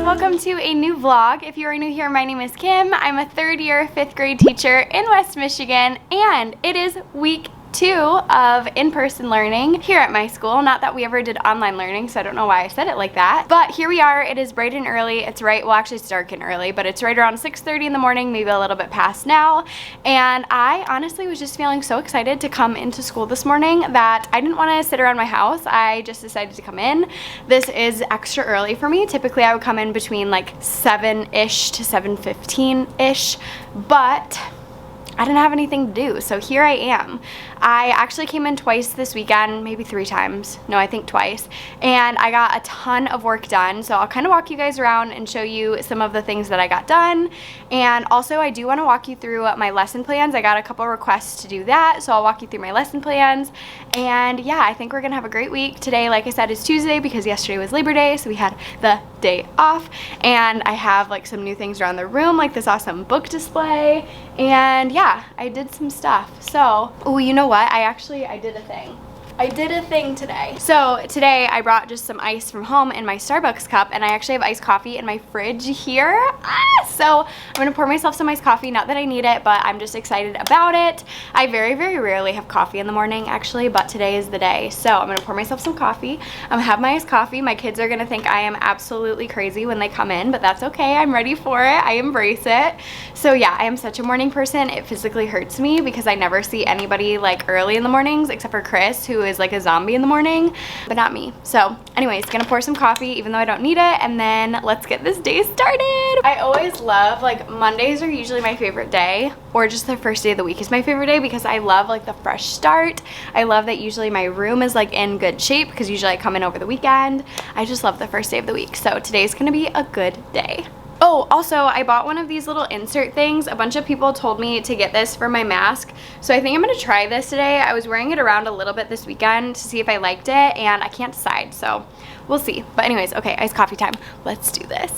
Welcome to a new vlog. If you are new here, my name is Kim. I'm a third year 5th grade teacher in West Michigan, and it is week 2 of in-person learning here at my school. Not that we ever did online learning, so I don't know why I said it like that. But here we are. It is bright and early. It's right, well actually it's dark and early, but it's right around 6:30 in the morning, maybe a little bit past now. And I honestly was just feeling so excited to come into school this morning that I didn't want to sit around my house. I just decided to come in. This is extra early for me. Typically I would come in between like 7-ish to 7:15-ish, but I didn't have anything to do, so here I am. I actually came in twice this weekend, maybe 3 times. No, I think twice. And I got a ton of work done, so I'll kind of walk you guys around and show you some of the things that I got done. And also I do want to walk you through my lesson plans. I got a couple requests to do that, so I'll walk you through my lesson plans. And yeah, I think we're gonna have a great week. Today, like I said, is Tuesday because yesterday was Labor Day, so we had the day off. And I have like some new things around the room, like this awesome book display. And yeah, I did some stuff. So, oh, you know what? I did a thing. I did a thing today. So today I brought just some ice from home in my Starbucks cup, and I actually have iced coffee in my fridge here. So I'm gonna pour myself some iced coffee. Not that I need it, but I'm just excited about it. I very, very rarely have coffee in the morning actually, but today is the day. So I'm gonna pour myself some coffee. I'm gonna have my iced coffee. My kids are gonna think I am absolutely crazy when they come in, but that's okay. I'm ready for it. I embrace it. So yeah, I am such a morning person. It physically hurts me because I never see anybody like early in the mornings except for Chris, who is like a zombie in the morning, but not me. So anyways, gonna pour some coffee even though I don't need it, and then let's get this day started. I always love, like, Mondays are usually my favorite day, or just the first day of the week is my favorite day because I love like the fresh start. I love that usually my room is like in good shape because usually I come in over the weekend. I just love the first day of the week. So today's gonna be a good day. Oh, also, I bought one of these little insert things. A bunch of people told me to get this for my mask, so I think I'm gonna try this today. I was wearing it around a little bit this weekend to see if I liked it, and I can't decide, so we'll see. But anyways, okay, iced coffee time. Let's do this.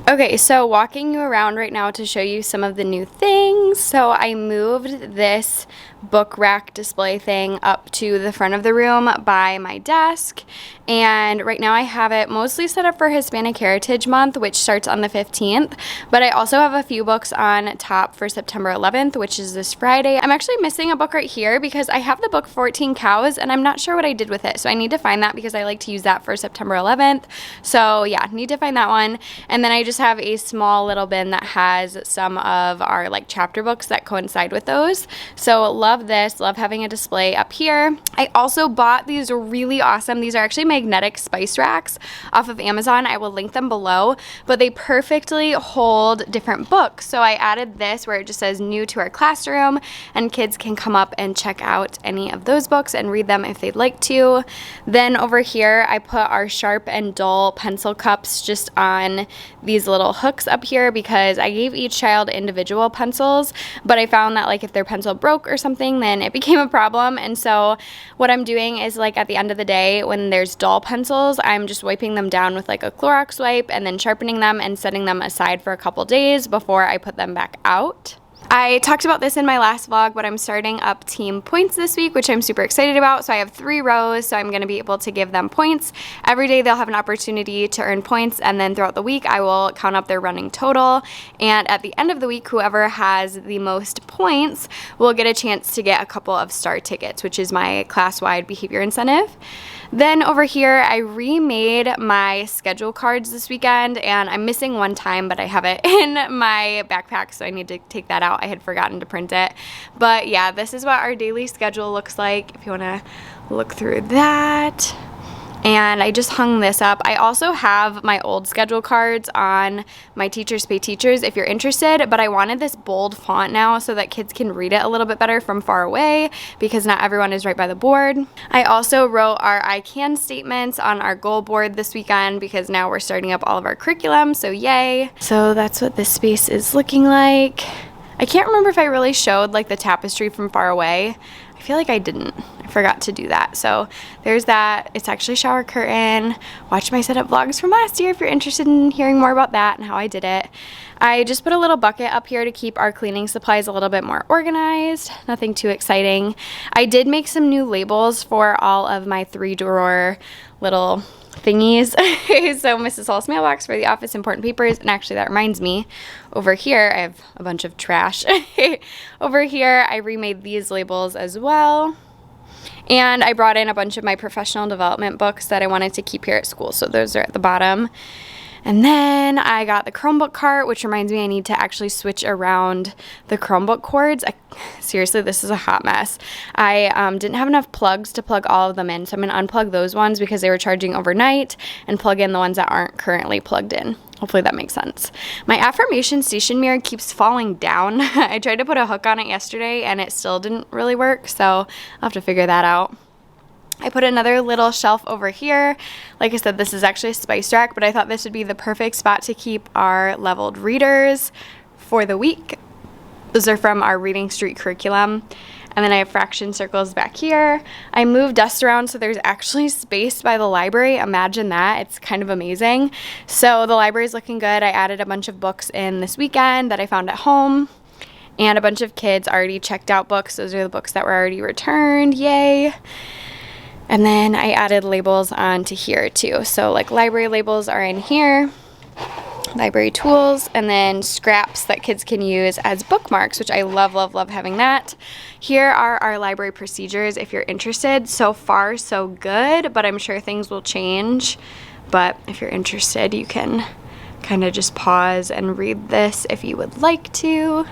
Okay, so walking you around right now to show you some of the new things. So I moved this book rack display thing up to the front of the room by my desk, and right now I have it mostly set up for Hispanic Heritage Month, which starts on the 15th, but I also have a few books on top for September 11th, which is this Friday. I'm actually missing a book right here because I have the book 14 Cows and I'm not sure what I did with it, so I need to find that because I like to use that for September 11th. So yeah, need to find that one. And then I just have a small little bin that has some of our like chapter books that coincide with those. So love this, love having a display up here. I also bought these really awesome, these are actually magnetic spice racks off of Amazon. I will link them below, but they perfectly hold different books. So I added this where it just says new to our classroom, and kids can come up and check out any of those books and read them if they'd like to. Then over here I put our sharp and dull pencil cups just on these little hooks up here because I gave each child individual pencils, but I found that like if their pencil broke or something, then it became a problem. And so what I'm doing is like at the end of the day when there's dull pencils, I'm just wiping them down with like a Clorox wipe and then sharpening them and setting them aside for a couple days before I put them back out. I talked about this in my last vlog, but I'm starting up team points this week, which I'm super excited about. So I have 3 rows, so I'm going to be able to give them points. Every day they'll have an opportunity to earn points, and then throughout the week I will count up their running total. And at the end of the week, whoever has the most points will get a chance to get a couple of star tickets, which is my class-wide behavior incentive. Then over here, I remade my schedule cards this weekend, and I'm missing one time, but I have it in my backpack, so I need to take that out. I had forgotten to print it. But yeah, this is what our daily schedule looks like if you want to look through that. And I just hung this up. I also have my old schedule cards on my Teachers Pay Teachers if you're interested, but I wanted this bold font now so that kids can read it a little bit better from far away because not everyone is right by the board. I also wrote our I can statements on our goal board this weekend because now we're starting up all of our curriculum, so yay. So that's what this space is looking like. I can't remember if I really showed like the tapestry from far away. I feel like I didn't. I forgot to do that. So there's that. It's actually a shower curtain. Watch my setup vlogs from last year if you're interested in hearing more about that and how I did it. I just put a little bucket up here to keep our cleaning supplies a little bit more organized. Nothing too exciting. I did make some new labels for all of my 3-drawer little thingies. So Mrs. Hall's mailbox for the office, important papers, and actually that reminds me, over here I have a bunch of trash. Over here I remade these labels as well, and I brought in a bunch of my professional development books that I wanted to keep here at school, so those are at the bottom. And then I got the Chromebook cart, which reminds me I need to actually switch around the Chromebook cords. Seriously, this is a hot mess. I didn't have enough plugs to plug all of them in, so I'm going to unplug those ones because they were charging overnight and plug in the ones that aren't currently plugged in. Hopefully that makes sense. My affirmation station mirror keeps falling down. I tried to put a hook on it yesterday and it still didn't really work, so I'll have to figure that out. I put another little shelf over here. Like I said, this is actually a spice rack, but I thought this would be the perfect spot to keep our leveled readers for the week. Those are from our Reading Street curriculum. And then I have fraction circles back here. I moved dust around so there's actually space by the library. Imagine that. It's kind of amazing. So the library is looking good. I added a bunch of books in this weekend that I found at home. And a bunch of kids already checked out books. Those are the books that were already returned. Yay. And then I added labels onto here too. So like library labels are in here, library tools, and then scraps that kids can use as bookmarks, which I love, love, love having that. Here are our library procedures if you're interested. So far, so good, but I'm sure things will change. But if you're interested, you can kind of just pause and read this if you would like to.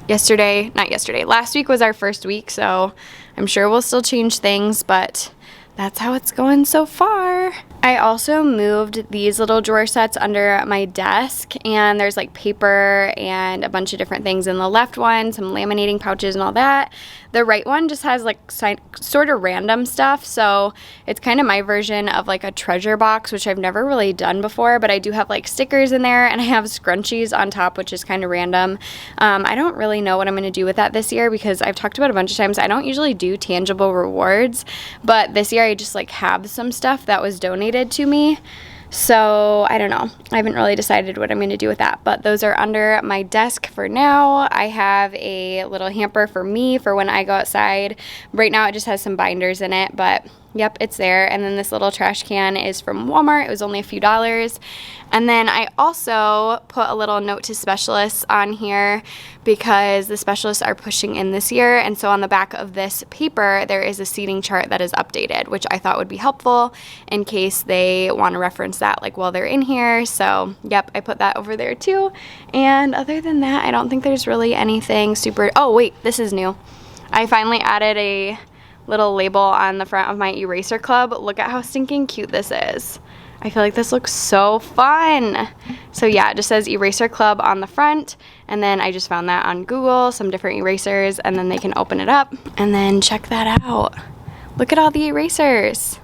Last week was our first week, so I'm sure we'll still change things, but that's how it's going so far. I also moved these little drawer sets under my desk, and there's like paper and a bunch of different things in the left one, some laminating pouches and all that. The right one just has like sort of random stuff, so it's kind of my version of like a treasure box, which I've never really done before, but I do have like stickers in there, and I have scrunchies on top, which is kind of random. I don't really know what I'm going to do with that this year because I've talked about it a bunch of times. I don't usually do tangible rewards, but this year I just like have some stuff that was donated to me. So I don't know. I haven't really decided what I'm going to do with that, but those are under my desk for now. I have a little hamper for me for when I go outside. Right now it just has some binders in it, but yep, it's there. And then this little trash can is from Walmart. It was only a few dollars. And then I also put a little note to specialists on here because the specialists are pushing in this year. And so on the back of this paper, there is a seating chart that is updated, which I thought would be helpful in case they want to reference that like while they're in here. So yep, I put that over there too. And other than that, I don't think there's really anything super. Oh wait, this is new. I finally added a little label on the front of my eraser club. Look at how stinking cute this is. I feel like this looks so fun. So yeah, it just says Eraser Club on the front, and then I just found that on Google, some different erasers, and then they can open it up and then check that out. Look at all the erasers.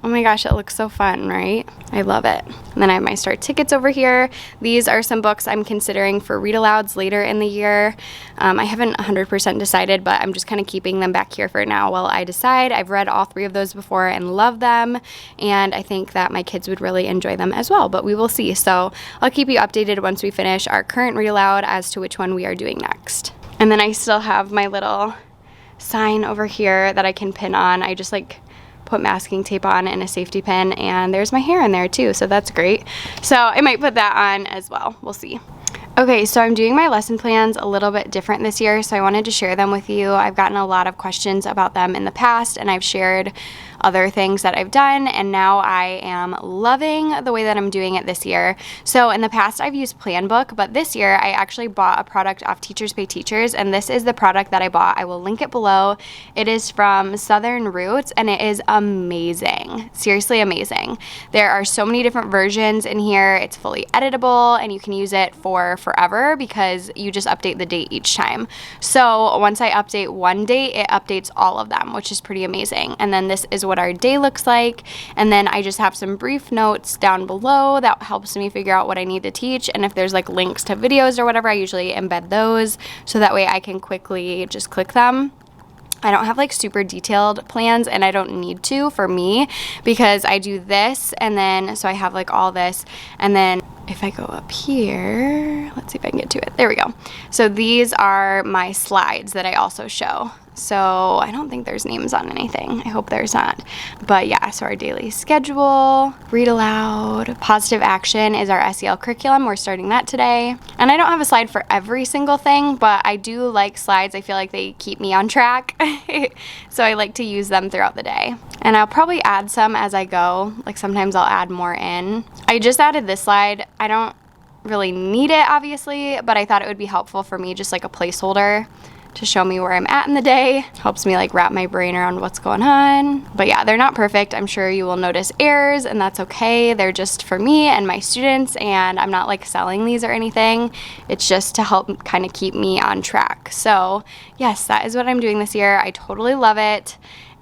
Oh my gosh, it looks so fun, right? I love it. And then I have my Start tickets over here. These are some books I'm considering for read-alouds later in the year. I haven't 100% decided, but I'm just kind of keeping them back here for now while I decide. I've read all 3 of those before and love them, and I think that my kids would really enjoy them as well, but we will see. So I'll keep you updated once we finish our current read-aloud as to which one we are doing next. And then I still have my little sign over here that I can pin on. I just like put masking tape on and a safety pin, and there's my hair in there too, so that's great. So I might put that on as well. We'll see. Okay, so I'm doing my lesson plans a little bit different this year, so I wanted to share them with you. I've gotten a lot of questions about them in the past, and I've shared other things that I've done, and now I am loving the way that I'm doing it this year. So in the past, I've used Planbook, but this year I actually bought a product off Teachers Pay Teachers, and this is the product that I bought. I will link it below. It is from Southern Roots, and it is amazing. Seriously amazing. There are so many different versions in here. It's fully editable, and you can use it for forever because you just update the date each time. So once I update one date, it updates all of them, which is pretty amazing. And then this is what our day looks like, and then I just have some brief notes down below that helps me figure out what I need to teach, and if there's like links to videos or whatever, I usually embed those so that way I can quickly just click them. I don't have like super detailed plans, and I don't need to for me because I do this, and then so I have like all this, and then if I go up here, let's see if I can get to it. There we go. So these are my slides that I also show. So I don't think there's names on anything. I hope there's not. But yeah, so our daily schedule, read aloud, positive action is our SEL curriculum. We're starting that today. And I don't have a slide for every single thing, but I do like slides. I feel like they keep me on track. So I like to use them throughout the day. And I'll probably add some as I go. Like sometimes I'll add more in. I just added this slide. I don't really need it, obviously, but I thought it would be helpful for me, just like a placeholder to show me where I'm at in the day. Helps me like wrap my brain around what's going on. But yeah, they're not perfect. I'm sure you will notice errors, and that's okay. They're just for me and my students, and I'm not like selling these or anything. It's just to help kind of keep me on track. So yes, that is what I'm doing this year. I totally love it.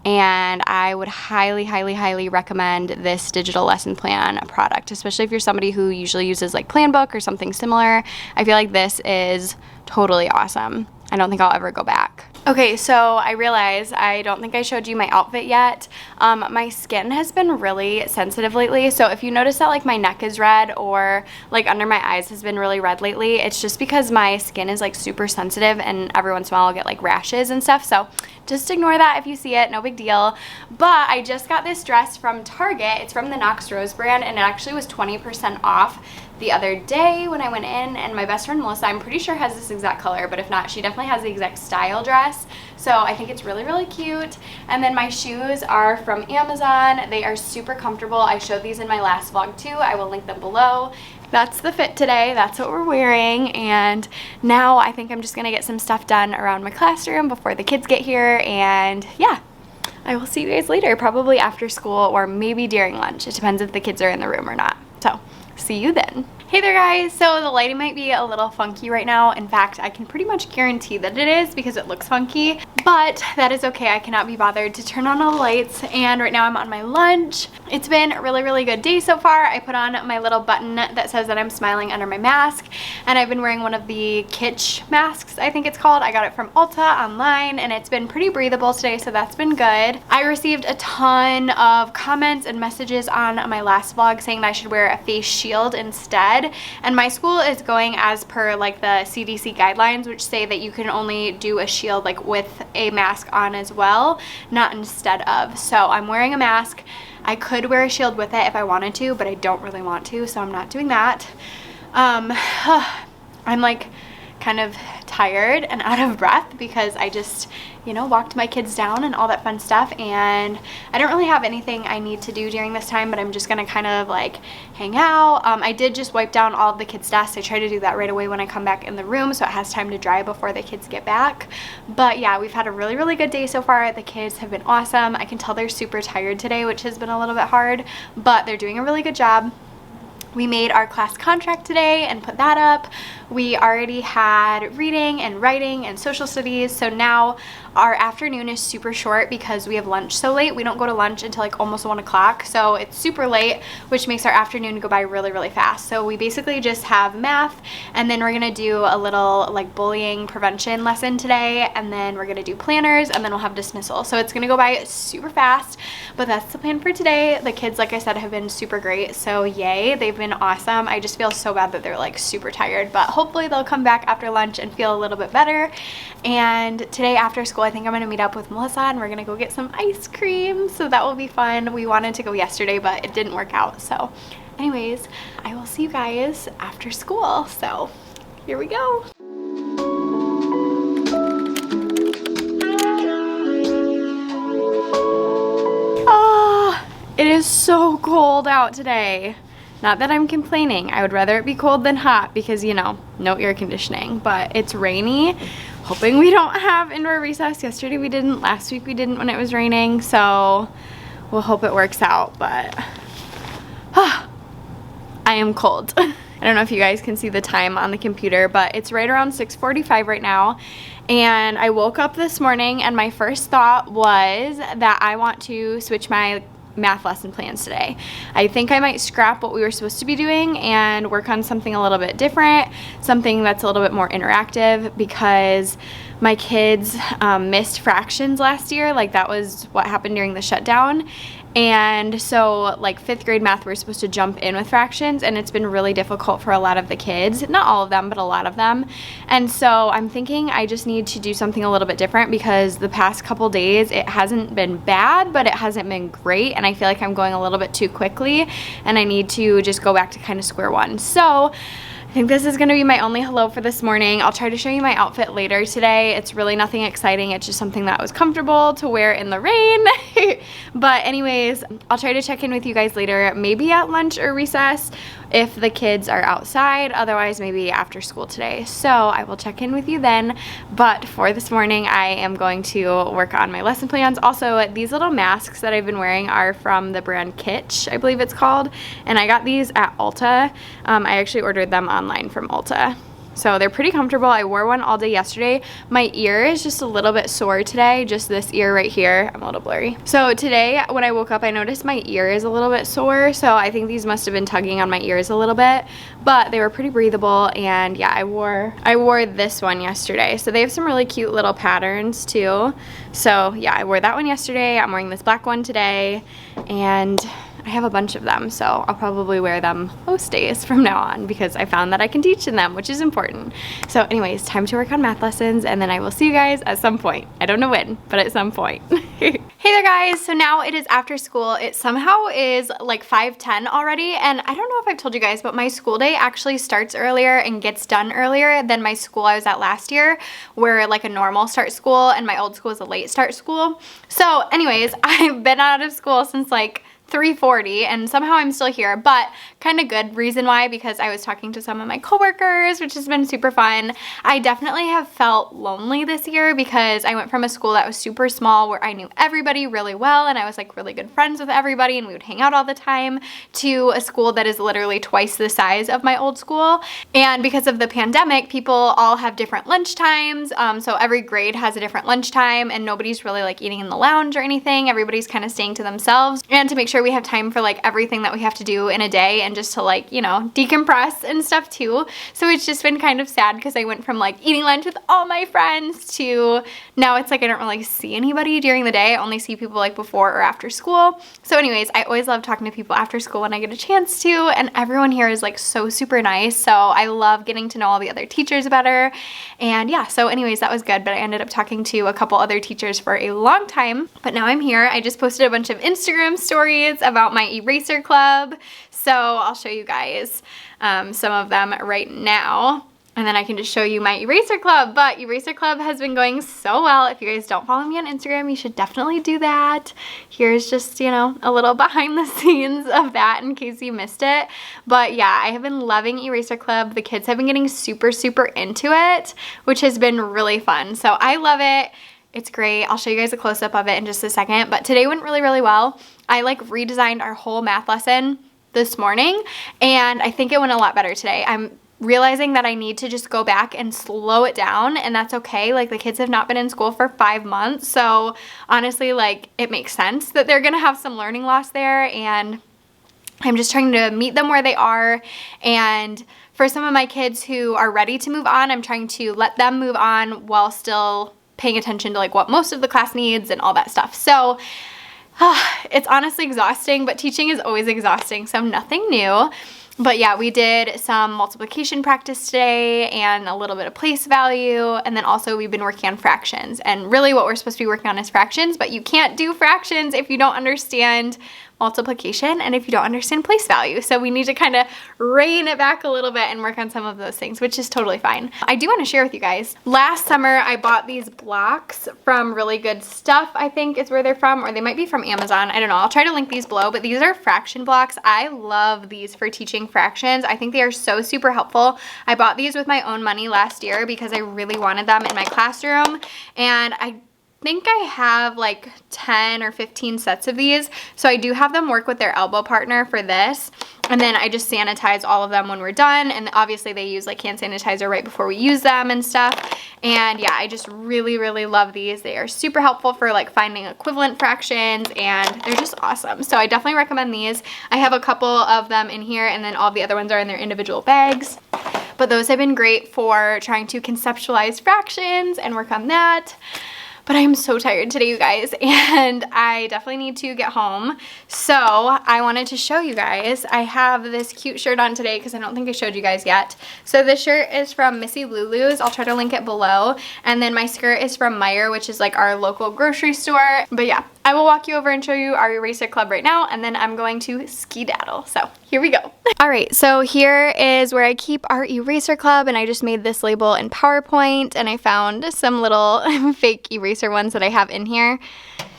And I would highly, highly, highly recommend this digital lesson plan product, especially if you're somebody who usually uses like Planbook or something similar. I feel like this is totally awesome. I don't think I'll ever go back. Okay, so I realize I don't think I showed you my outfit yet. My skin has been really sensitive lately, so if you notice that like my neck is red or like under my eyes has been really red lately, it's just because my skin is like super sensitive, and every once in a while I'll get like rashes and stuff, so just ignore that if you see it, no big deal. But I just got this dress from Target. It's from the Knox Rose brand, and it actually was 20% off the other day when I went in, and my best friend Melissa, I'm pretty sure, has this exact color, but if not, she definitely has the exact style dress. So I think it's really, really cute. And then my shoes are from Amazon. They are super comfortable. I showed these in my last vlog too. I will link them below. That's the fit today. That's what we're wearing. And now I think I'm just gonna get some stuff done around my classroom before the kids get here. And yeah, I will see you guys later, probably after school or maybe during lunch. It depends if the kids are in the room or not. So see you then. Hey there guys, so the lighting might be a little funky right now. In fact, I can pretty much guarantee that it is because it looks funky, but that is okay. I cannot be bothered to turn on all the lights, and right now I'm on my lunch. It's been a really, really good day so far. I put on my little button that says that I'm smiling under my mask, and I've been wearing one of the Kitsch masks, I think it's called. I got it from Ulta online, and it's been pretty breathable today, so that's been good. I received a ton of comments and messages on my last vlog saying that I should wear a face shield instead. And my school is going as per like the CDC guidelines, which say that you can only do a shield like with a mask on as well, not instead of. So I'm wearing a mask. I could wear a shield with it if I wanted to, but I don't really want to, so I'm not doing that. I'm like kind of tired and out of breath because I just, you know, walked my kids down and all that fun stuff, and I don't really have anything I need to do during this time, but I'm just gonna kind of like hang out. I did just wipe down all of the kids' desks. I try to do that right away when I come back in the room so it has time to dry before the kids get back. But yeah, we've had a really, really good day so far. The kids have been awesome. I can tell they're super tired today, which has been a little bit hard, but they're doing a really good job. We made our class contract today and put that up. We already had reading and writing and social studies, so now our afternoon is super short because we have lunch so late. We don't go to lunch until like almost 1 o'clock, so it's super late, which makes our afternoon go by really, really fast. So we basically just have math, and then we're gonna do a little like bullying prevention lesson today, and then we're gonna do planners, and then we'll have dismissal. So it's gonna go by super fast, but that's the plan for today. The kids, like I said, have been super great, so yay, they've been awesome. I just feel so bad that they're like super tired, but hopefully they'll come back after lunch and feel a little bit better. And today after school, I think I'm gonna meet up with Melissa and we're gonna go get some ice cream, so that will be fun. We wanted to go yesterday, but it didn't work out. So anyways, I will see you guys after school. So here we go. Oh, it is so cold out today. Not that I'm complaining. I would rather it be cold than hot because, you know, no air conditioning. But it's rainy. Hoping we don't have indoor recess. Yesterday we didn't. Last week we didn't when it was raining. So we'll hope it works out. But I am cold. I don't know if you guys can see the time on the computer, but it's right around 6:45 right now. And I woke up this morning and my first thought was that I want to switch my math lesson plans today. I think I might scrap what we were supposed to be doing and work on something a little bit different, something that's a little bit more interactive, because my kids missed fractions last year. Like, that was what happened during the shutdown. And so like 5th grade math, we're supposed to jump in with fractions, and it's been really difficult for a lot of the kids. Not all of them, but a lot of them. And so I'm thinking I just need to do something a little bit different, because the past couple days it hasn't been bad, but it hasn't been great, and I feel like I'm going a little bit too quickly, and I need to just go back to kind of square one. So I think this is going to be my only hello for this morning. I'll try to show you my outfit later today. It's really nothing exciting. It's just something that was comfortable to wear in the rain. But anyways, I'll try to check in with you guys later, maybe at lunch or recess if the kids are outside. Otherwise, maybe after school today. So I will check in with you then. But for this morning, I am going to work on my lesson plans. Also, these little masks that I've been wearing are from the brand Kitsch, I believe it's called. And I got these at Ulta. I actually ordered them online from Ulta. So they're pretty comfortable. I wore one all day yesterday. My ear is just a little bit sore today, just this ear right here. I'm a little blurry. So today when I woke up, I noticed my ear is a little bit sore. So I think these must have been tugging on my ears a little bit, but they were pretty breathable. And yeah, I wore this one yesterday. So they have some really cute little patterns too. So yeah, I wore that one yesterday. I'm wearing this black one today, and I have a bunch of them, so I'll probably wear them most days from now on, because I found that I can teach in them, which is important. So anyways, time to work on math lessons, and then I will see you guys at some point. I don't know when, but at some point. Hey there guys, so now it is after school. It somehow is like 5:10 already, and I don't know if I've told you guys, but my school day actually starts earlier and gets done earlier than my school I was at last year, where like a normal start school, and my old school is a late start school. So anyways, I've been out of school since like 3:40, and somehow I'm still here, but kind of good. Reason why, because I was talking to some of my coworkers, which has been super fun. I definitely have felt lonely this year, because I went from a school that was super small where I knew everybody really well and I was like really good friends with everybody and we would hang out all the time, to a school that is literally twice the size of my old school. And because of the pandemic, people all have different lunch times, so every grade has a different lunch time, and nobody's really like eating in the lounge or anything. Everybody's kind of staying to themselves, and to make sure we have time for like everything that we have to do in a day, and just to like, you know, decompress and stuff too. So it's just been kind of sad, because I went from like eating lunch with all my friends to now it's like I don't really see anybody during the day. I only see people like before or after school. So anyways, I always love talking to people after school when I get a chance to, and everyone here is like so super nice. So I love getting to know all the other teachers better. And yeah, so anyways, that was good, but I ended up talking to a couple other teachers for a long time. But now I'm here. I just posted a bunch of Instagram stories about my eraser club, so I'll show you guys some of them right now, and then I can just show you my eraser club. But eraser club has been going so well. If you guys don't follow me on Instagram, you should definitely do that. Here's just, you know, a little behind the scenes of that in case you missed it. But yeah, I have been loving eraser club. The kids have been getting super into it, which has been really fun. So I love it. It's great. I'll show you guys a close-up of it in just a second, but today went really well. I like redesigned our whole math lesson this morning, and I think it went a lot better today. I'm realizing that I need to just go back and slow it down, and that's okay. Like, the kids have not been in school for 5 months, so honestly, like, it makes sense that they're gonna have some learning loss there, and I'm just trying to meet them where they are. And for some of my kids who are ready to move on, I'm trying to let them move on while still paying attention to like what most of the class needs and all that stuff. So it's honestly exhausting, but teaching is always exhausting, so nothing new. But yeah, we did some multiplication practice today and a little bit of place value, and then also we've been working on fractions. And really what we're supposed to be working on is fractions, but you can't do fractions if you don't understand multiplication and if you don't understand place value. So we need to kind of rein it back a little bit and work on some of those things, which is totally fine. I do want to share with you guys. Last summer, I bought these blocks from Really Good Stuff, I think is where they're from, or they might be from Amazon. I don't know. I'll try to link these below, but these are fraction blocks. I love these for teaching fractions. I think they are so super helpful. I bought these with my own money last year because I really wanted them in my classroom, and I think I have like 10 or 15 sets of these. So I do have them work with their elbow partner for this. And then I just sanitize all of them when we're done. And obviously they use like hand sanitizer right before we use them and stuff. And yeah, I just really, really love these. They are super helpful for like finding equivalent fractions, and they're just awesome. So I definitely recommend these. I have a couple of them in here, and then all the other ones are in their individual bags. But those have been great for trying to conceptualize fractions and work on that. But I am so tired today, you guys, and I definitely need to get home. So I wanted to show you guys. I have this cute shirt on today because I don't think I showed you guys yet. So this shirt is from Missy Lulu's. I'll try to link it below. And then my skirt is from Meijer, which is like our local grocery store. But yeah, I will walk you over and show you our eraser club right now, and then I'm going to skedaddle. So here we go. All right, so here is where I keep our eraser club, and I just made this label in PowerPoint, and I found some little fake eraser ones that I have in here.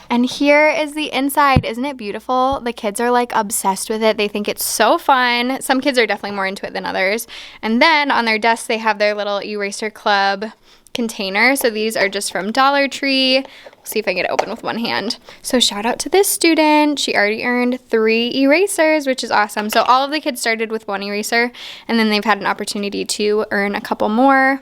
And here is the inside. Isn't it beautiful? The kids are like obsessed with it. They think it's so fun. Some kids are definitely more into it than others. And then on their desk, they have their little eraser club container. So these are just from Dollar Tree. We'll see if I can get it open with one hand. So shout out to this student. She already earned 3 erasers, which is awesome. So all of the kids started with 1 eraser, and then they've had an opportunity to earn a couple more.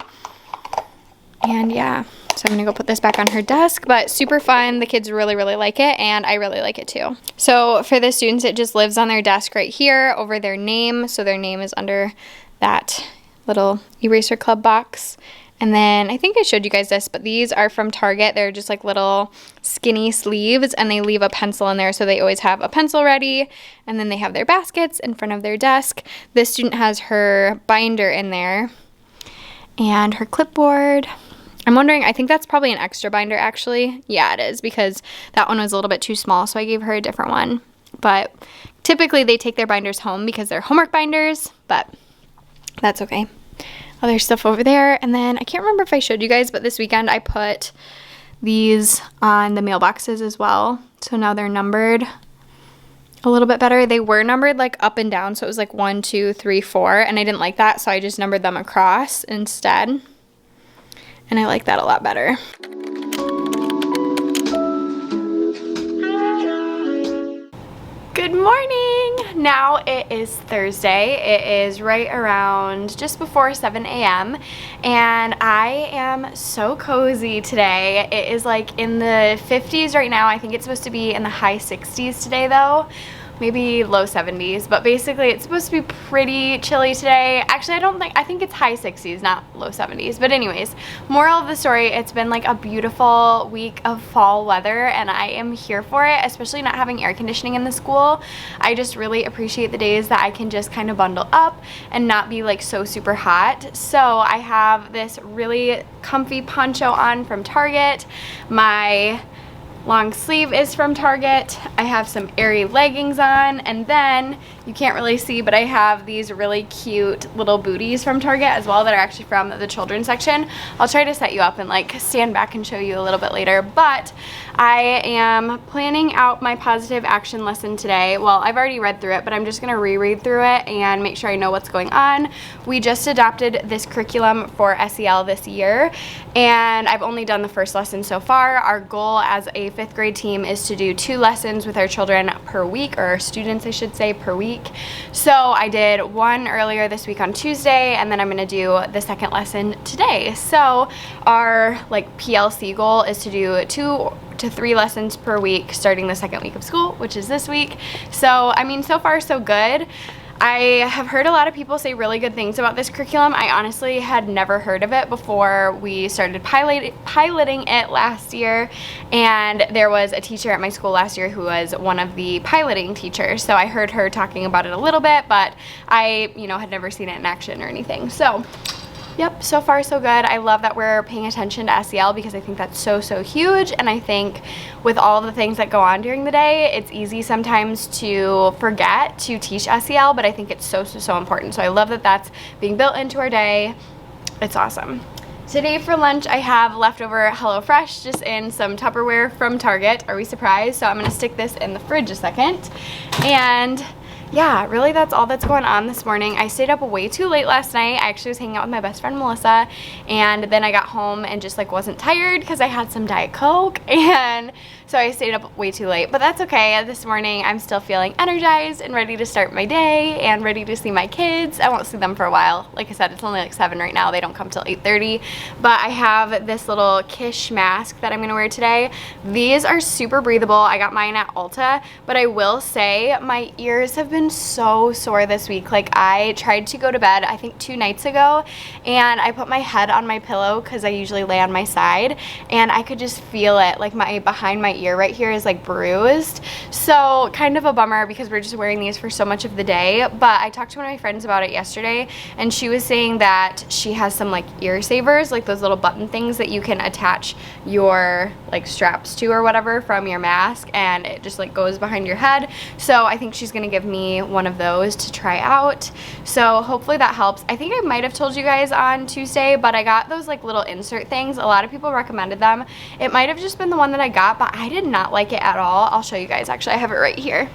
And yeah, so I'm gonna go put this back on her desk, but super fun. The kids really, really like it, and I really like it too. So for the students, it just lives on their desk right here over their name. So their name is under that little eraser club box. And then I think I showed you guys this, but these are from Target. They're just like little skinny sleeves, and they leave a pencil in there, so they always have a pencil ready. And then they have their baskets in front of their desk. This student has her binder in there and her clipboard. I'm wondering, I think that's probably an extra binder actually. Yeah, it is, because that one was a little bit too small, so I gave her a different one. But typically they take their binders home because they're homework binders, but that's okay. Other stuff over there. And then I can't remember if I showed you guys, but this weekend I put these on the mailboxes as well. So now they're numbered a little bit better. They were numbered like up and down, so it was like 1, 2, 3, 4, and I didn't like that, so I just numbered them across instead. And I like that a lot better. Good morning! Now it is Thursday. It is right around just before 7 a.m. and I am so cozy today. It is like in the 50s right now. I think it's supposed to be in the high 60s today though. Maybe low 70s, but basically it's supposed to be pretty chilly today. Actually, I think it's high 60s, not low 70s. But anyways, moral of the story, it's been like a beautiful week of fall weather, and I am here for it, especially not having air conditioning in the school. I just really appreciate the days that I can just kind of bundle up and not be like so super hot. So I have this really comfy poncho on from Target. My long sleeve is from Target. I have some airy leggings on, and then you can't really see, but I have these really cute little booties from Target as well that are actually from the children's section. I'll try to set you up and like stand back and show you a little bit later, but I am planning out my positive action lesson today. Well, I've already read through it, but I'm just gonna reread through it and make sure I know what's going on. We just adopted this curriculum for SEL this year, and I've only done the first lesson so far. Our goal as a 5th grade team is to do 2 lessons with our children per week, or our students I should say, per week. So I did 1 earlier this week on Tuesday, and then I'm gonna do the 2nd lesson today. So our like PLC goal is to do 2 to 3 lessons per week starting the 2nd week of school, which is this week. So I mean, so far so good. I have heard a lot of people say really good things about this curriculum. I honestly had never heard of it before we started piloting it last year, and there was a teacher at my school last year who was one of the piloting teachers, so I heard her talking about it a little bit, but I, had never seen it in action or anything. So Yep, so far so good. I love that we're paying attention to SEL because I think that's so huge, and I think with all the things that go on during the day, it's easy sometimes to forget to teach SEL, but I think it's so important. So I love that that's being built into our day. It's awesome. Today for lunch I have leftover HelloFresh just in some Tupperware from Target. Are we surprised? So I'm gonna stick this in the fridge a second. And yeah, really that's all that's going on this morning. I stayed up way too late last night. I actually was hanging out with my best friend Melissa, and then I got home and just like wasn't tired because I had some Diet Coke, and so I stayed up way too late, but that's okay. This morning I'm still feeling energized and ready to start my day and ready to see my kids. I won't see them for a while. Like I said, it's only like 7 right now. They don't come till 8:30, but I have this little Kish mask that I'm gonna wear today. These are super breathable. I got mine at Ulta, but I will say my ears have been so sore this week. Like I tried to go to bed, I think 2 nights ago, and I put my head on my pillow because I usually lay on my side, and I could just feel it, like behind my ear right here is like bruised. So kind of a bummer because we're just wearing these for so much of the day. But I talked to one of my friends about it yesterday, and she was saying that she has some like ear savers, like those little button things that you can attach your like straps to or whatever from your mask, and it just like goes behind your head. So I think she's gonna give me one of those to try out. So hopefully that helps. I think I might have told you guys on Tuesday, but I got those like little insert things. A lot of people recommended them. It might have just been the one that I got, but I did not like it at all. I'll show you guys. Actually, I have it right here.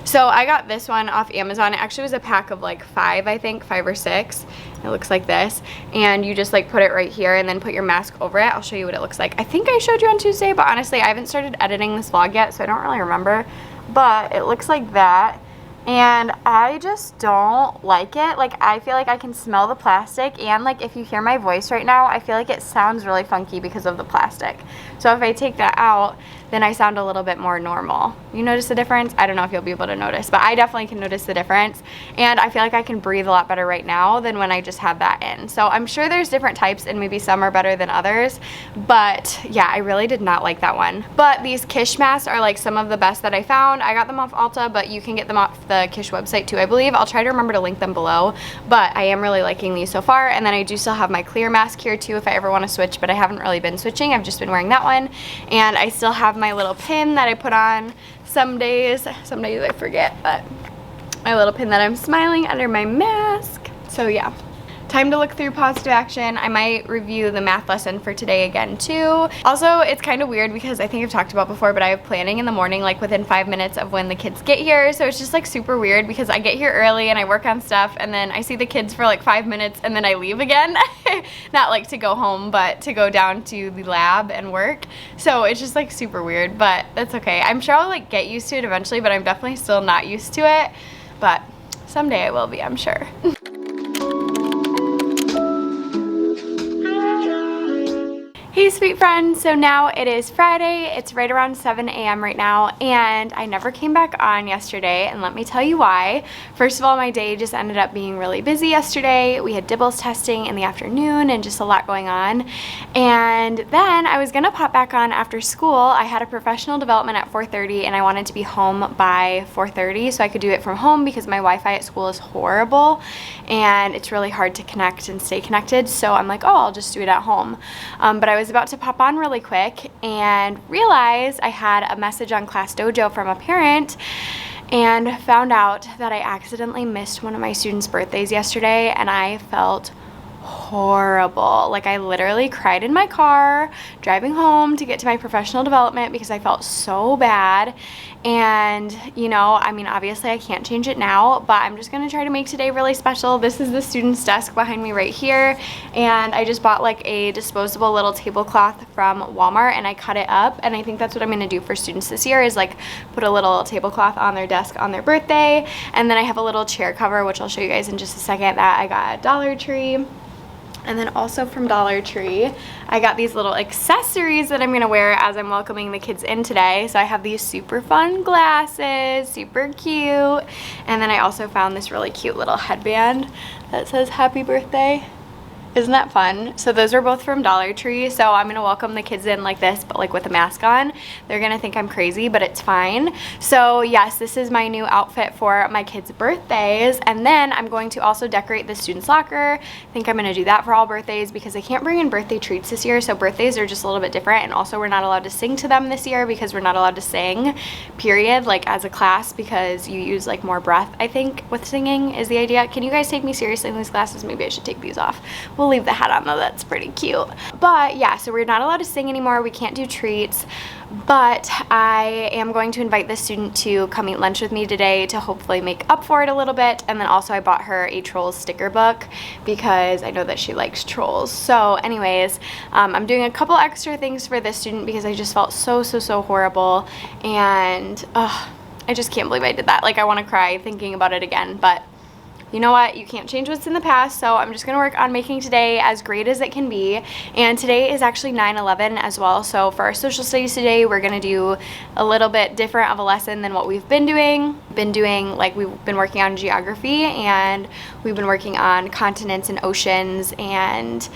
So I got this one off Amazon. It actually was a pack of like 5, I think, 5 or 6. It looks like this, and you just like put it right here and then put your mask over it. I'll show you what it looks like. I think I showed you on Tuesday, but honestly I haven't started editing this vlog yet, so I don't really remember, but it looks like that. And I just don't like it. Like I feel like I can smell the plastic, and like if you hear my voice right now, I feel like it sounds really funky because of the plastic. So if I take that out, then I sound a little bit more normal. You notice the difference? I don't know if you'll be able to notice, but I definitely can notice the difference. And I feel like I can breathe a lot better right now than when I just had that in. So I'm sure there's different types, and maybe some are better than others, but yeah, I really did not like that one. But these Kish masks are like some of the best that I found. I got them off Ulta, but you can get them off the Kish website too, I believe. I'll try to remember to link them below, but I am really liking these so far. And then I do still have my clear mask here too if I ever want to switch, but I haven't really been switching. I've just been wearing that one. And I still have my little pin that I put on some days I forget, but my little pin that I'm smiling under my mask. So yeah, time to look through positive action. I might review the math lesson for today again too. Also, it's kind of weird because I think I've talked about before, but I have planning in the morning like within 5 minutes of when the kids get here. So it's just like super weird because I get here early and I work on stuff, and then I see the kids for like 5 minutes and then I leave again. Not like to go home, but to go down to the lab and work. So it's just like super weird, but that's okay. I'm sure I'll like get used to it eventually, but I'm definitely still not used to it. But someday I will be, I'm sure. Hey sweet friends, so now it is Friday. It's right around 7 a.m. right now, and I never came back on yesterday, and let me tell you why. First of all, my day just ended up being really busy yesterday. We had dibbles testing in the afternoon and just a lot going on, and then I was gonna pop back on after school. I had a professional development at 4:30, and I wanted to be home by 4:30 so I could do it from home because my Wi-Fi at school is horrible and it's really hard to connect and stay connected. So I'm like, oh, I'll just do it at home. But I was about to pop on really quick and realized I had a message on Class Dojo from a parent, and found out that I accidentally missed one of my students' birthdays yesterday, and I felt horrible. Like I literally cried in my car driving home to get to my professional development because I felt so bad. And you know, I mean, obviously I can't change it now, but I'm just gonna try to make today really special. This is the student's desk behind me right here, and I just bought like a disposable little tablecloth from Walmart, and I cut it up, and I think that's what I'm gonna do for students this year, is like put a little tablecloth on their desk on their birthday. And then I have a little chair cover, which I'll show you guys in just a second, that I got at Dollar Tree. And then also from Dollar Tree, I got these little accessories that I'm going to wear as I'm welcoming the kids in today. So I have these super fun glasses, super cute. And then I also found this really cute little headband that says happy birthday. Isn't that fun? So those are both from Dollar Tree. So I'm gonna welcome the kids in like this, but like with a mask on. They're gonna think I'm crazy, but it's fine. So yes, this is my new outfit for my kids' birthdays. And then I'm going to also decorate the students' locker. I think I'm gonna do that for all birthdays because I can't bring in birthday treats this year. So birthdays are just a little bit different. And also we're not allowed to sing to them this year because we're not allowed to sing, period, like as a class, because you use like more breath, I think, with singing is the idea. Can you guys take me seriously in these classes? Maybe I should take these off. We'll leave the hat on though, that's pretty cute. But yeah, so we're not allowed to sing anymore. We can't do treats, but I am going to invite this student to come eat lunch with me today to hopefully make up for it a little bit. And then also I bought her a Trolls sticker book because I know that she likes Trolls. So anyways, I'm doing a couple extra things for this student because I just felt so horrible. And I just can't believe I did that. Like, I want to cry thinking about it again, but you know what? You can't change what's in the past, so I'm just going to work on making today as great as it can be. And today is actually 9/11 as well, so for our social studies today, we're going to do a little bit different of a lesson than what we've been doing. Like, we've been working on geography, and we've been working on continents and oceans and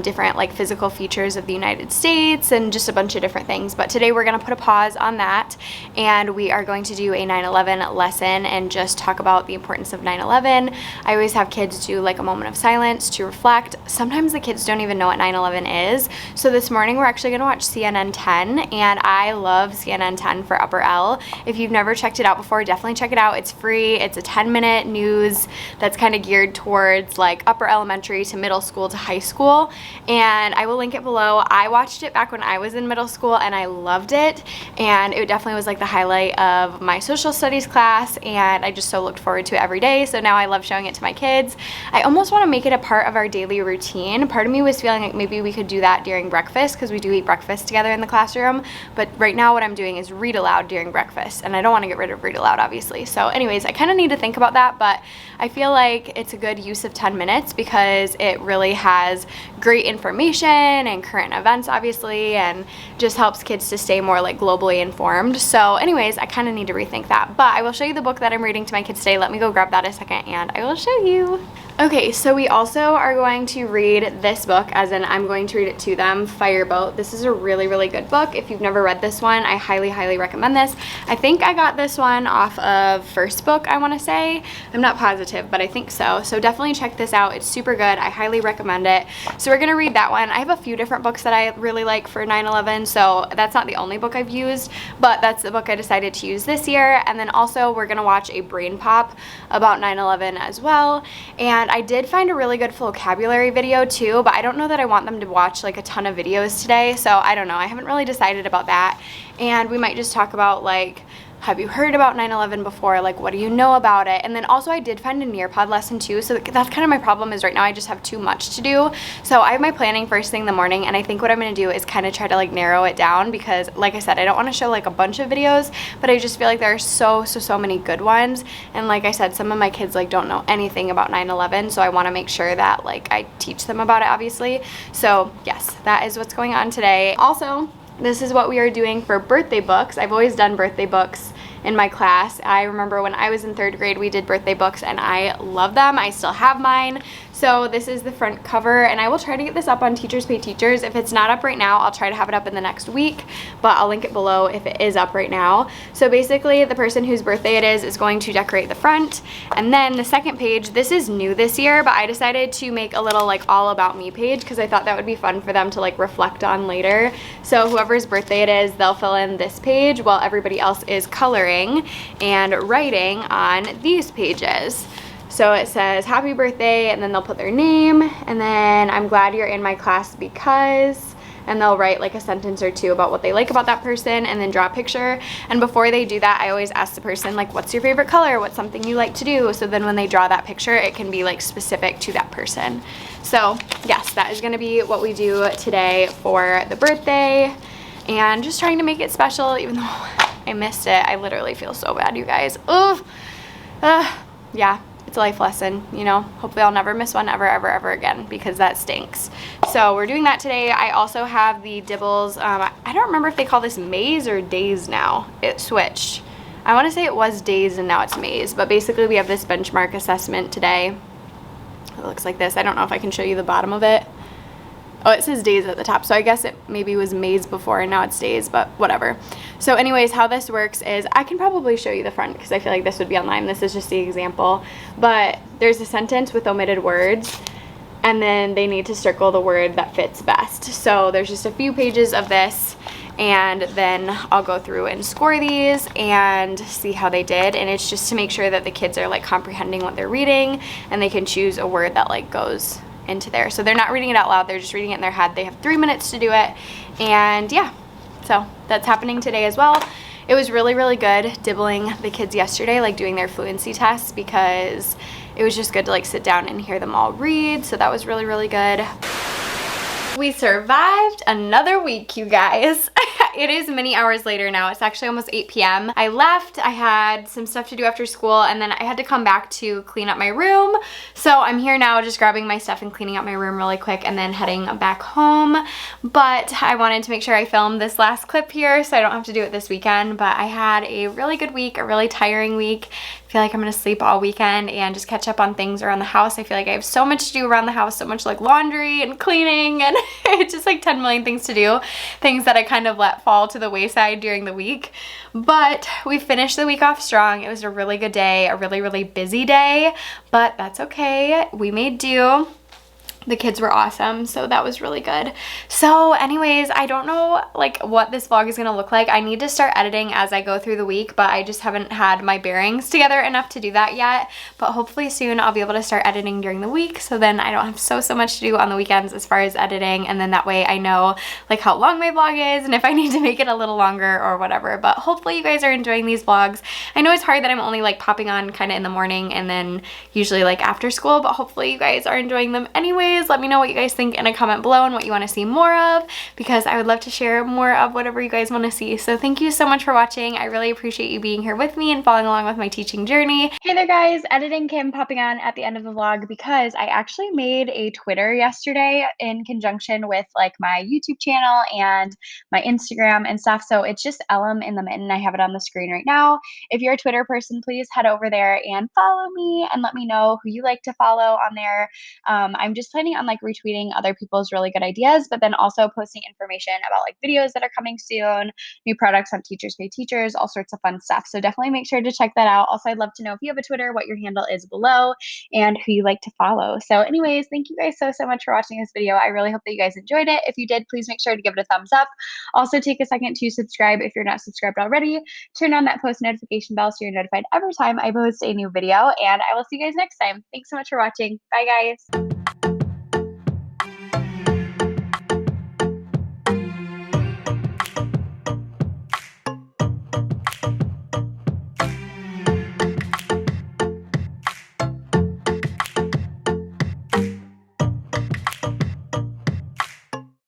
different like physical features of the United States and just a bunch of different things. But today we're going to put a pause on that, and we are going to do a 9/11 lesson and just talk about the importance of 9/11. I always have kids do like a moment of silence to reflect. Sometimes the kids don't even know what 9/11 is. So this morning we're actually going to watch CNN 10, and I love CNN 10 for Upper L. If you've never checked it out before, definitely check it out. It's free. It's a 10-minute news that's kind of geared towards like upper elementary to middle school to high school, and I will link it below. I watched it back when I was in middle school and I loved it, and it definitely was like the highlight of my social studies class, and I just so looked forward to it every day. So now I love showing it to my kids. I almost want to make it a part of our daily routine. Part of me was feeling like maybe we could do that during breakfast because we do eat breakfast together in the classroom, but right now what I'm doing is read aloud during breakfast, and I don't want to get rid of read aloud, obviously. So anyways, I kind of need to think about that, but I feel like it's a good use of 10 minutes because it really has great information and current events, obviously, and just helps kids to stay more like globally informed. So anyways, I kind of need to rethink that, but I will show you the book that I'm reading to my kids today. Let me go grab that a second and I will show you. Okay, so we also are going to read this book, as in I'm going to read it to them, Fireboat. This is a really good book. If you've never read this one, I highly recommend this. I think I got this one off of First Book, I want to say. I'm not positive, but I think so. So definitely check this out. It's super good. I highly recommend it. So we're going to read that one. I have a few different books that I really like for 9/11, so that's not the only book I've used, but that's the book I decided to use this year. And then also we're going to watch a brain pop about 9/11 as well. And I did find a really good vocabulary video too, but I don't know that I want them to watch like a ton of videos today, so I don't know. I haven't really decided about that. And we might just talk about like, have you heard about 9/11 before? Like, what do you know about it? And then also I did find a Nearpod lesson too, so that's kind of my problem is right now I just have too much to do. So I have my planning first thing in the morning, and I think what I'm going to do is kind of try to like narrow it down because like I said, I don't want to show like a bunch of videos, but I just feel like there are so many good ones. And like I said, some of my kids like don't know anything about 9/11, so I want to make sure that like I teach them about it, obviously. So yes, that is what's going on today. Also, this is what we are doing for birthday books. I've always done birthday books in my class. I remember when I was in 3rd grade, we did birthday books and I love them. I still have mine. So this is the front cover, and I will try to get this up on Teachers Pay Teachers. If it's not up right now, I'll try to have it up in the next week, but I'll link it below if it is up right now. So basically the person whose birthday it is going to decorate the front. And then the second page, this is new this year, but I decided to make a little like all about me page because I thought that would be fun for them to like reflect on later. So whoever's birthday it is, they'll fill in this page while everybody else is coloring and writing on these pages. So it says happy birthday, and then they'll put their name, and then I'm glad you're in my class because, and they'll write like a sentence or two about what they like about that person and then draw a picture. And before they do that, I always ask the person like, what's your favorite color? What's something you like to do? So then when they draw that picture, it can be like specific to that person. So yes, that is gonna be what we do today for the birthday, and just trying to make it special even though I missed it. I literally feel so bad, you guys. Ugh. Yeah. It's a life lesson, you know. Hopefully I'll never miss one ever again because that stinks. So we're doing that today. I also have the Dibbles. I don't remember if they call this maze or days now. It switched. I want to say it was days and now it's maze, but basically we have this benchmark assessment today. it looks like this. I don't know if I can show you the bottom of it. Oh, it says days at the top, so I guess it maybe was maize before and now it's days, but whatever. So anyways, how this works is, I can probably show you the front because I feel like this would be online. This is just the example, but there's a sentence with omitted words, and then they need to circle the word that fits best. So there's just a few pages of this, and then I'll go through and score these and see how they did. And it's just to make sure that the kids are like comprehending what they're reading, and they can choose a word that like goes into there. So they're not reading it out loud, they're just reading it in their head. They have 3 minutes to do it, and yeah, so that's happening today as well. It was really, really good dibbling the kids yesterday, like doing their fluency tests, because it was just good to like sit down and hear them all read. So that was really, really good. We survived another week, you guys. It is many hours later now. It's actually almost 8 p.m. I left, I had some stuff to do after school, and then I had to come back to clean up my room. So I'm here now just grabbing my stuff and cleaning up my room really quick and then heading back home. But I wanted to make sure I filmed this last clip here so I don't have to do it this weekend. But I had a really good week, a really tiring week. I feel like I'm gonna sleep all weekend and just catch up on things around the house. I feel like I have so much to do around the house, so much like laundry and cleaning, and it's just like 10 million things to do, things that I kind of let fall to the wayside during the week. But we finished the week off strong. It was a really good day, a really, really busy day, but that's okay. We made do. The kids were awesome, so that was really good. So anyways, I don't know like what this vlog is gonna look like. I need to start editing as I go through the week, but I just haven't had my bearings together enough to do that yet. But hopefully soon I'll be able to start editing during the week, so then I don't have so much to do on the weekends as far as editing, and then that way I know like how long my vlog is and if I need to make it a little longer or whatever. But hopefully you guys are enjoying these vlogs. I know it's hard that I'm only like popping on kind of in the morning and then usually like after school, but hopefully you guys are enjoying them anyways. Let me know what you guys think in a comment below and what you want to see more of, because I would love to share more of whatever you guys want to see. So thank you so much for watching. I really appreciate you being here with me and following along with my teaching journey. Hey there guys, Editing Kim popping on at the end of the vlog because I actually made a Twitter yesterday in conjunction with like my YouTube channel and my Instagram and stuff. So it's just Ellum in the Mitten. I have it on the screen right now. If you're a Twitter person, please head over there and follow me and let me know who you like to follow on there. I'm just planning on like retweeting other people's really good ideas, but then also posting information about like videos that are coming soon, new products on Teachers Pay Teachers, all sorts of fun stuff. So definitely make sure to check that out. Also, I'd love to know if you have a Twitter, what your handle is below, and who you like to follow. So anyways, thank you guys so much for watching this video. I really hope that you guys enjoyed it. If you did, please make sure to give it a thumbs up. Also, take a second to subscribe if you're not subscribed already. Turn on that post notification bell so you're notified every time I post a new video, and I will see you guys next time. Thanks so much for watching. Bye guys.